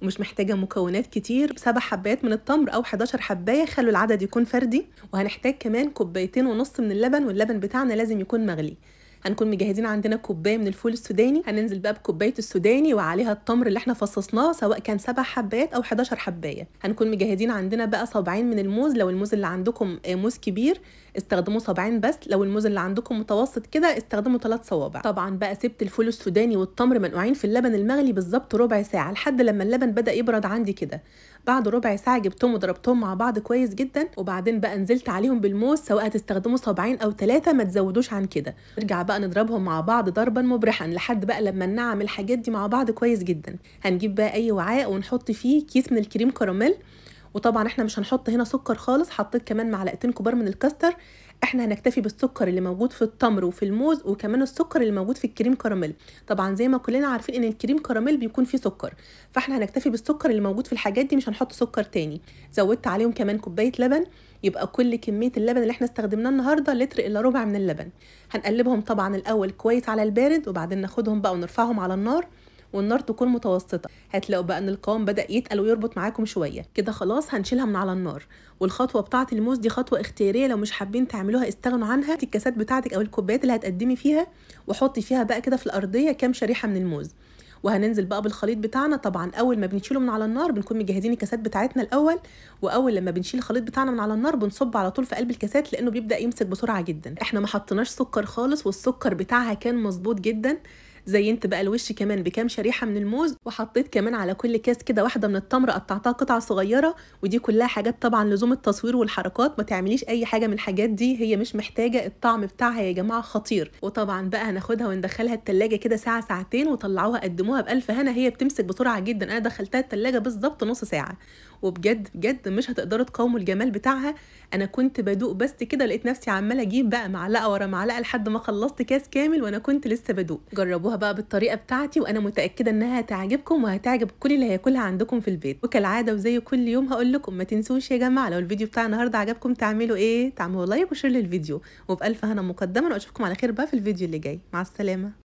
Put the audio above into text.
ومش محتاجه مكونات كتير، 7 حبات من التمر او 11 حبايه، خلوا العدد يكون فردي. وهنحتاج كمان كوبايتين ونص من اللبن، واللبن بتاعنا لازم يكون مغلي. هنكون مجهزين عندنا كوبايه من الفول السوداني، هننزل بقى بكوبايه السوداني وعليها التمر اللي احنا فصصناه سواء كان 7 حبات او 11 حبايه. هنكون مجهزين عندنا بقى صابعين من الموز، لو الموز اللي عندكم موز كبير استخدموا صابعين بس، لو الموز اللي عندكم متوسط كده استخدموا 3 صوابع. طبعا بقى سبت الفول السوداني والتمر منقوعين في اللبن المغلي بالظبط ربع ساعه لحد لما اللبن بدا يبرد عندي كده. بعد ربع ساعه جبتهم وضربتهم مع بعض كويس جدا، وبعدين بقى نزلت عليهم بالموز، سواء هتستخدموا صابعين او 3 ما تزودوش عن كده. نرجع بقى نضربهم مع بعض ضربا مبرحا لحد بقى لما ننعم الحاجات دي مع بعض كويس جدا. هنجيب بقى اي وعاء ونحط فيه كيس من الكريم كراميل، وطبعا احنا مش هنحط هنا سكر خالص، حطيت كمان معلقتين كبار من الكاستر. احنا هنكتفي بالسكر اللي موجود في التمر وفي الموز، وكمان السكر اللي موجود في الكريم كراميل. طبعا زي ما كلنا عارفين ان الكريم كراميل بيكون فيه سكر، فاحنا هنكتفي بالسكر اللي موجود في الحاجات دي، مش هنحط سكر تاني. زودت عليهم كمان كوبايه لبن، يبقى كل كميه اللبن اللي احنا استخدمناه النهارده لتر الا ربع من اللبن. هنقلبهم طبعا الاول كويس على البارد، وبعدين ناخدهم بقى ونرفعهم على النار، والنار تكون متوسطه. هتلاقوا بقى ان القوام بدا يتقل ويربط معاكم شويه كده. خلاص هنشيلها من على النار. والخطوه بتاعه الموز دي خطوه اختياريه، لو مش حابين تعملوها استغنوا عنها. الكاسات بتاعتك او الكوبايات اللي هتقدمي فيها، وحطي فيها بقى كده في الارضيه كام شريحه من الموز. وهننزل بقى بالخليط بتاعنا. طبعا اول ما بنشيله من على النار بنكون مجهزين الكاسات بتاعتنا الاول، واول لما بنشيل الخليط بتاعنا من على النار بنصب على طول في قلب الكاسات، لانه بيبدا يمسك بسرعه جدا. احنا ما حطيناش سكر خالص، والسكر بتاعها كان مظبوط جدا. زينت بقى الوش كمان بكام شريحه من الموز، وحطيت كمان على كل كاس كده واحده من التمر قطعتها قطع صغيره. ودي كلها حاجات طبعا لزوم التصوير والحركات، ما تعمليش اي حاجه من الحاجات دي، هي مش محتاجه. الطعم بتاعها يا جماعه خطير. وطبعا بقى هناخدها وندخلها التلاجة كده ساعه ساعتين، وطلعوها قدموها بالف هنا. هي بتمسك بسرعه جدا، انا دخلتها التلاجة بالظبط نص ساعه، وبجد بجد مش هتقدروا تقاوموا الجمال بتاعها. انا كنت بدوق بس كده، لقيت نفسي عماله اجيب بقى معلقه ورا معلقه لحد ما خلصت كاس كامل، وانا كنت لسه بدوق. جربوها بقى بالطريقه بتاعتي، وانا متاكده انها هتعجبكم وهتعجب كل اللي هياكلها عندكم في البيت. وكالعاده وزي كل يوم هقول لكم ما تنسوش يا جماعه، لو الفيديو بتاع النهارده عجبكم تعملوا ايه؟ تعملوا لايك وشير للفيديو، وبالف هنا مقدما. واشوفكم على خير بقى في الفيديو اللي جاي. مع السلامه.